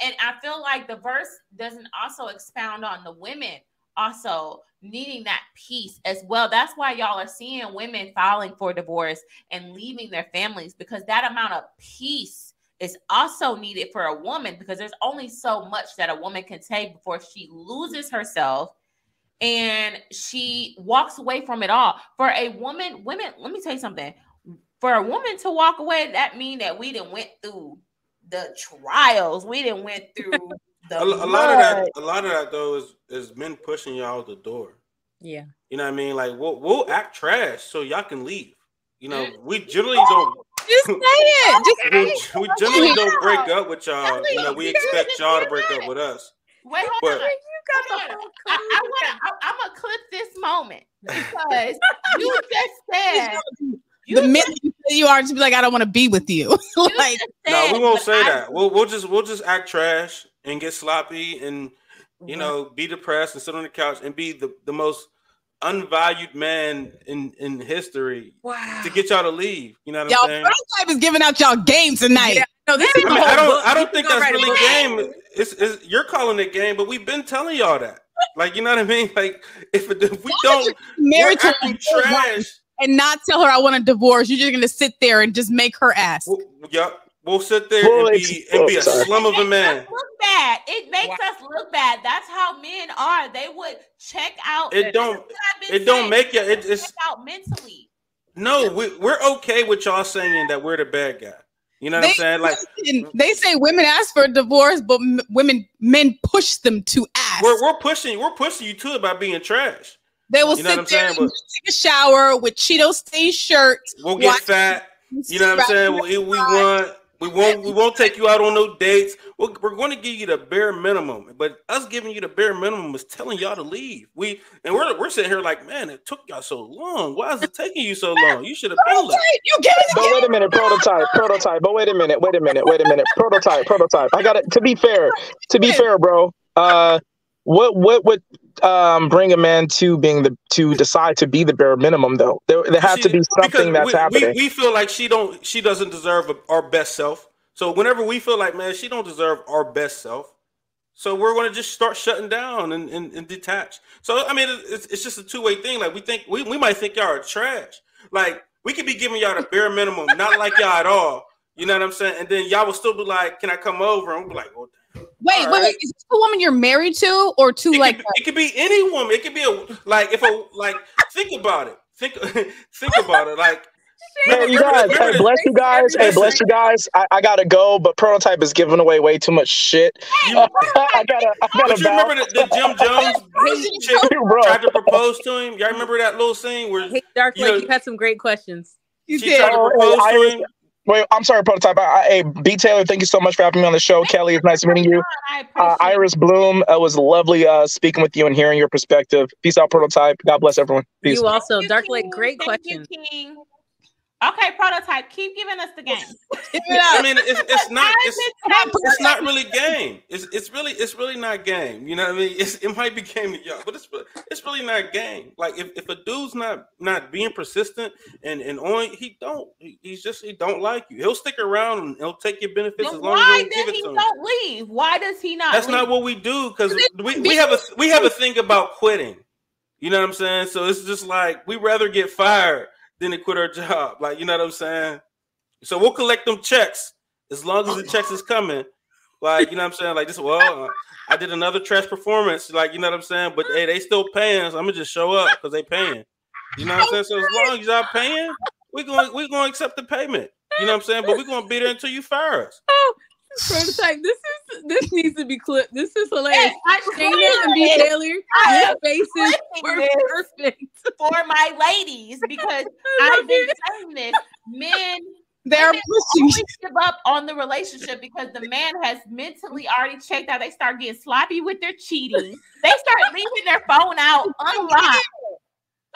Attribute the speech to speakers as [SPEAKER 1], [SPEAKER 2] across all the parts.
[SPEAKER 1] and I feel like the verse doesn't also expound on the women also needing that peace as well. That's why y'all are seeing women filing for divorce and leaving their families, because that amount of peace is also needed for a woman, because there's only so much that a woman can take before she loses herself and she walks away from it all. For a woman, women, let me tell you something. For a woman to walk away, that means that we done went through the trials. We done went through the
[SPEAKER 2] a lot of that though is men pushing y'all out the door.
[SPEAKER 3] Yeah.
[SPEAKER 2] You know what I mean? Like we'll act trash so y'all can leave. You know, we generally don't
[SPEAKER 3] just say it.
[SPEAKER 2] We generally don't break up with y'all. You know, we expect y'all to break up with us.
[SPEAKER 1] Wait, hold on. I'm gonna clip this moment because you just said
[SPEAKER 4] the minute you are to be like, I don't want to be with you. Like,
[SPEAKER 2] no, we won't say that. We'll just act trash and get sloppy and you know be depressed and sit on the couch and be the most unvalued man in history to get y'all to leave. You know what I'm saying?
[SPEAKER 4] Prototype is giving out y'all games tonight. Yeah.
[SPEAKER 3] No, this is
[SPEAKER 2] I don't think that's really game. It's you're calling it game, but we've been telling y'all that. Like, you know what I mean? Like, if we don't married to trash
[SPEAKER 4] and not tell her I want a divorce, you're just gonna sit there and just make her ask.
[SPEAKER 2] We'll sit there and be a slum of a man.
[SPEAKER 1] Look bad. It makes us look bad. That's how men are. They would check out.
[SPEAKER 2] It don't make you. It's
[SPEAKER 1] check out mentally.
[SPEAKER 2] No, we're okay with y'all saying that we're the bad guy. You know what I'm saying? Like
[SPEAKER 4] they say women ask for a divorce, but men push them to ask.
[SPEAKER 2] We're pushing you to it by being trash.
[SPEAKER 4] They will sit there and take a shower with Cheeto stained shirts.
[SPEAKER 2] We'll get fat. You know what I'm saying? We'll eat what we want. We won't take you out on no dates. We're going to give you the bare minimum, but us giving you the bare minimum is telling y'all to leave. We're sitting here like, man, it took y'all so long. Why is it taking you so long? You should have been left.
[SPEAKER 5] But wait a minute, prototype. But wait a minute, prototype. I got it. To be fair, bro. What would bring a man to decide to be the bare minimum though? There has to be something that's happening.
[SPEAKER 2] We feel like she doesn't deserve our best self. So whenever we feel like, man, she don't deserve our best self, so we're going to just start shutting down and detach. So I mean, it's just a two-way thing. Like we might think y'all are trash. Like we could be giving y'all the bare minimum, not like y'all at all. You know what I'm saying? And then y'all will still be like, "Can I come over?" And we'll be like, "Well."
[SPEAKER 4] Wait. Is this the woman you're married to, or to
[SPEAKER 2] it could be any woman. It could be think about it. Think about it. Like,
[SPEAKER 5] hey, you guys. Hey, bless you guys. Hey, bless you guys. I gotta go, but prototype is giving away way too much shit. I gotta.
[SPEAKER 2] But you remember the Jim Jones chick tried to propose to him? Y'all remember that little scene where
[SPEAKER 3] Dark Lake, you had some great questions.
[SPEAKER 2] She tried to propose to him.
[SPEAKER 5] Wait, I'm sorry, prototype. Hey, BTaylor, thank you so much for having me on the show. Kelly, it's nice meeting you. Iris Bloom, it was lovely speaking with you and hearing your perspective. Peace out, prototype. God bless everyone. Peace.
[SPEAKER 3] You also, Dark Lake, great question.
[SPEAKER 1] Okay, prototype, keep giving us the game.
[SPEAKER 2] I mean, it's not really game. It's really not game. You know what I mean? It might be game to y'all, but it's really not game. Like if a dude's not being persistent and on, he don't like you. He'll stick around and he'll take your benefits as long as you don't give it to him.
[SPEAKER 1] Why does he not leave? Why does he not?
[SPEAKER 2] That's not what we do, because we have a thing about quitting. You know what I'm saying? So it's just like we rather get fired than to quit our job. Like, you know what I'm saying? So we'll collect them checks as long as the checks is coming. Like, you know what I'm saying? Like this, I did another trash performance. Like, you know what I'm saying? But hey, they still paying, so I'm gonna just show up because they paying. You know what I'm saying? So as long as y'all paying, we're gonna accept the payment. You know what I'm saying? But we're gonna be there until you fire us.
[SPEAKER 3] Prototype, this needs to be clipped. This is hilarious. Shayna and BTaylor, your faces were perfect
[SPEAKER 1] for my ladies, because I've been saying this. Men,
[SPEAKER 4] they're pushing
[SPEAKER 1] give up on the relationship because the man has mentally already checked out. They start getting sloppy with their cheating. They start leaving their phone out unlocked.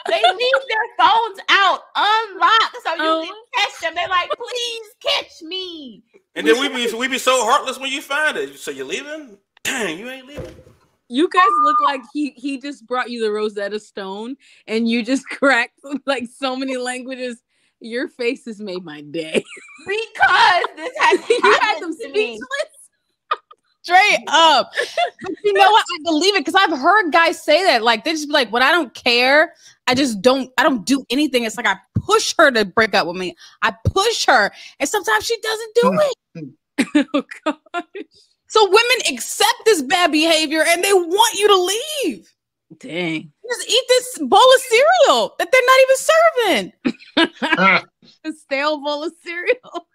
[SPEAKER 1] They leave their phones out unlocked so you can catch them. They're like, please catch me.
[SPEAKER 2] And then we be so heartless when you find it. So you're leaving? Dang, you ain't leaving.
[SPEAKER 3] You guys look like he just brought you the Rosetta Stone and you just cracked like so many languages. Your faces made my day.
[SPEAKER 1] Because this has
[SPEAKER 3] you had them speechless.
[SPEAKER 4] Straight up. But you know what? I believe it because I've heard guys say that. Like they just be like, when I don't care, I don't do anything. It's like I push her to break up with me. I push her. And sometimes she doesn't do it.
[SPEAKER 3] Oh gosh.
[SPEAKER 4] So women accept this bad behavior and they want you to leave.
[SPEAKER 3] Dang.
[SPEAKER 4] Just eat this bowl of cereal that they're not even serving.
[SPEAKER 3] A stale bowl of cereal.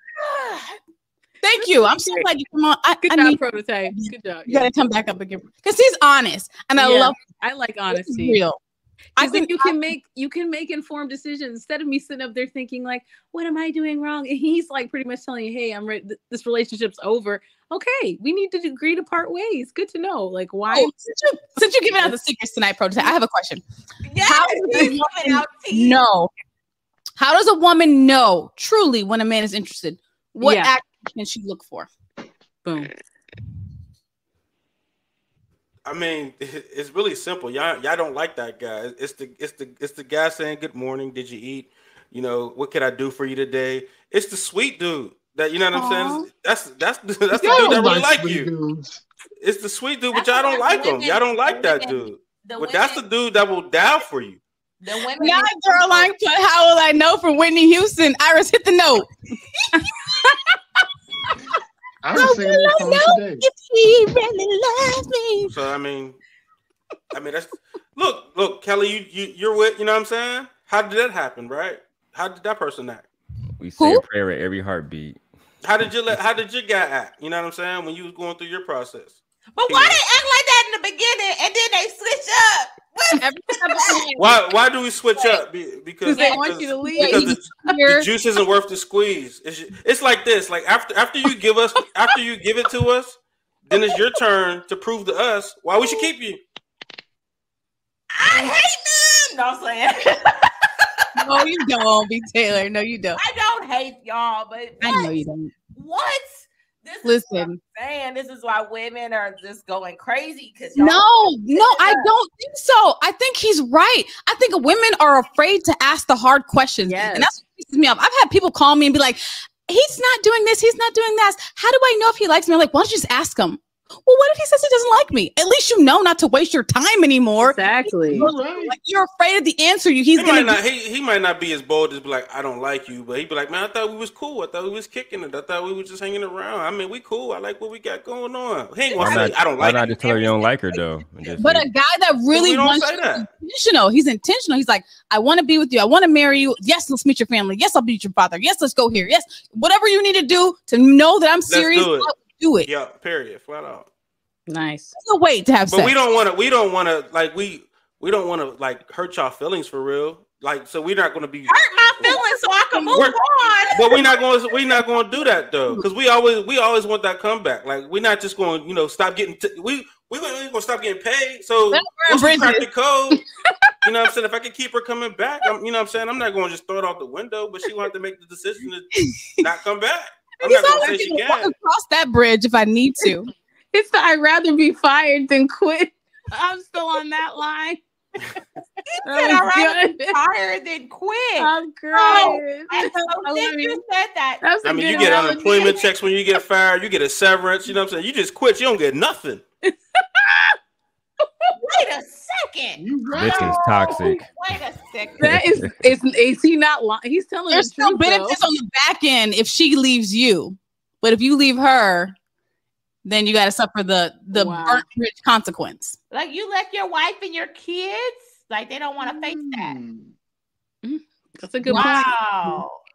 [SPEAKER 4] Thank you. I'm so glad you come on.
[SPEAKER 3] Good job, Prototype. Good job.
[SPEAKER 4] You gotta come back up again because he's honest, and
[SPEAKER 3] I like honesty.
[SPEAKER 4] Real.
[SPEAKER 3] I think you can make informed decisions instead of me sitting up there thinking like, what am I doing wrong? And he's like pretty much telling you, hey, I'm ready. This relationship's over. Okay, we need to agree to part ways. Good to know. Like, why?
[SPEAKER 4] Oh, since you're giving out the secrets tonight, Prototype, I have a question.
[SPEAKER 1] Yes,
[SPEAKER 4] How does a woman know truly when a man is interested? What action can she look for?
[SPEAKER 3] Boom.
[SPEAKER 2] I mean, it's really simple. Y'all don't like that guy. It's the guy saying, "Good morning. Did you eat? You know, what can I do for you today?" It's the sweet dude that, you know what I'm saying. That's the dude that really like you. Dudes. It's the sweet dude, but y'all don't like him. Y'all don't like that dude. But that's the dude that will die for you.
[SPEAKER 1] The women.
[SPEAKER 4] Now, girl, I put "How Will I Know" from Whitney Houston. Iris, hit the note.
[SPEAKER 6] I was singing this song today.
[SPEAKER 4] If he really loves me.
[SPEAKER 2] So I mean that's look, Kelly, you're with, you know what I'm saying? How did that happen, right? How did that person act?
[SPEAKER 7] We say a prayer at every heartbeat.
[SPEAKER 2] How did your guy act? You know what I'm saying? When you was going through your process.
[SPEAKER 1] But why they act like that in the beginning and then they switch up?
[SPEAKER 2] Why do we switch up? Because
[SPEAKER 3] they want you to leave.
[SPEAKER 2] Because the juice isn't worth the squeeze. It's like this. Like after you give it to us, then it's your turn to prove to us why we should keep you.
[SPEAKER 1] I hate them. No, I'm saying.
[SPEAKER 4] No, you don't, BTaylor. No, you don't.
[SPEAKER 1] I don't hate y'all, but
[SPEAKER 4] I know you don't.
[SPEAKER 1] What?
[SPEAKER 4] Listen,
[SPEAKER 1] saying this is why women are just going crazy because
[SPEAKER 4] no, I don't think so. I think he's right. I think women are afraid to ask the hard questions, and that's what pisses me off. I've had people call me and be like, "He's not doing this. He's not doing that. How do I know if he likes me?" I'm like, "Why don't you just ask him?" Well, what if he says he doesn't like me? At least you know not to waste your time anymore.
[SPEAKER 3] Exactly.
[SPEAKER 4] Like, you're afraid of the answer. He
[SPEAKER 2] might not be as bold as be like, "I don't like you," but he'd be like, "Man, I thought we was cool. I thought we was kicking it. I thought we was just hanging around. I mean, we cool. I like what we got going on." He ain't gonna say, "I don't like you."
[SPEAKER 7] Why not just tell her you don't like her though?
[SPEAKER 4] But a guy that really wants to intentional. He's intentional. He's like, "I want to be with you. I want to marry you. Yes, let's meet your family. Yes, I'll meet your father. Yes, let's go here. Yes, whatever you need to do to know that I'm serious, do it.
[SPEAKER 2] Yeah, period. Flat out.
[SPEAKER 3] Nice.
[SPEAKER 4] There's no wait to have sex.
[SPEAKER 2] But we don't want to like hurt y'all feelings for real. Like, so we're not going to be
[SPEAKER 1] hurt my feelings so I can move on.
[SPEAKER 2] But we're not going to do that though, because we always want that comeback. Like, we're not just going to stop getting we're going to stop getting paid. So once we crack the code, you know what I'm saying? If I can keep her coming back, you know what I'm saying? I'm not going to just throw it out the window, but she will have to make the decision to not come back. I'm not going to say she can.
[SPEAKER 4] Cross that bridge if I need to.
[SPEAKER 3] It's the I'd rather be fired than quit. I'm still on that line.
[SPEAKER 1] He said I'd rather be fired than quit.
[SPEAKER 3] I'm crying.
[SPEAKER 1] You said that.
[SPEAKER 2] I mean, you get unemployment checks when you get fired. You get a severance. You know what I'm saying? You just quit. You don't get nothing.
[SPEAKER 1] Wait a second.
[SPEAKER 7] This is toxic.
[SPEAKER 1] Wait a second.
[SPEAKER 3] That is he not lying? He's telling
[SPEAKER 4] there's
[SPEAKER 3] the truth.
[SPEAKER 4] There's no benefits on the back end if she leaves you, but if you leave her, then you got to suffer the burnt bridge consequence.
[SPEAKER 1] Like, you left your wife and your kids, like they don't want to face that.
[SPEAKER 3] That's a good point.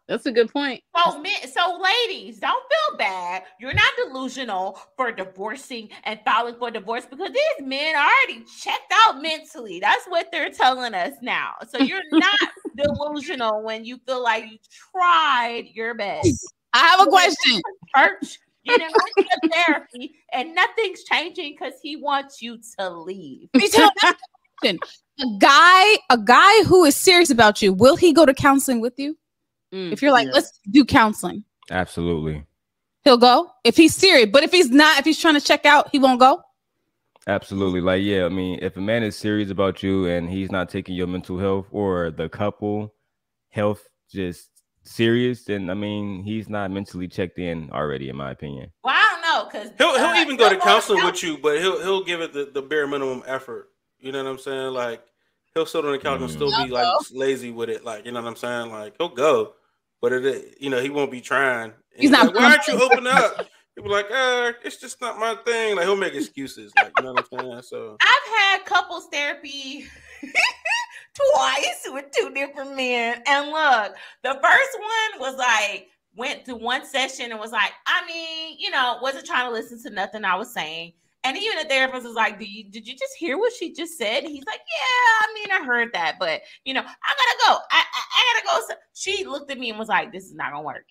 [SPEAKER 3] That's a good point.
[SPEAKER 1] So ladies, don't feel bad. You're not delusional for divorcing and filing for divorce, because these men are already checked out mentally. That's what they're telling us now. So you're not delusional when you feel like you tried your best.
[SPEAKER 4] I have a question.
[SPEAKER 1] Church. You know, therapy, and nothing's changing because he wants you to leave.
[SPEAKER 4] A guy who is serious about you, will he go to counseling with you? If you're like, let's do counseling.
[SPEAKER 7] Absolutely.
[SPEAKER 4] He'll go if he's serious. But if he's not, if he's trying to check out, he won't go.
[SPEAKER 7] Absolutely. Like, yeah, I mean, if a man is serious about you and he's not taking your mental health or the couple health just serious, then I mean, he's not mentally checked in already, in my opinion.
[SPEAKER 1] Well, I don't know, because
[SPEAKER 2] he'll even go to counseling with you, but he'll give it the bare minimum effort. You know what I'm saying? Like he'll sit on the couch and still be like lazy with it. Like you know what I'm saying? Like he'll go, but he won't be trying. And
[SPEAKER 4] He's not.
[SPEAKER 2] Like, why aren't you open up? He'll be like, it's just not my thing. Like he'll make excuses. Like you know what I'm saying? So
[SPEAKER 1] I've had couples therapy twice with 2 different men, and look, the first one was like went to one session and was like, I mean, wasn't trying to listen to nothing I was saying. And even the therapist was like, did you just hear what she just said? And he's like, yeah, I mean, I heard that, but I gotta go. I gotta go. So she looked at me and was like, this is not gonna work.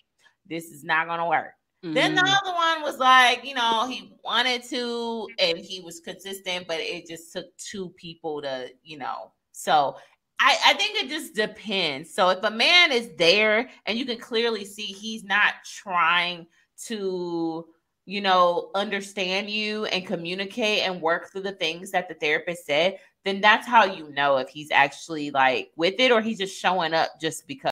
[SPEAKER 1] This is not gonna work. Then the other one was like, he wanted to, and he was consistent, but it just took 2 people to, so I think it just depends. So if a man is there and you can clearly see he's not trying to, understand you and communicate and work through the things that the therapist said, then that's how you know if he's actually like with it or he's just showing up just because.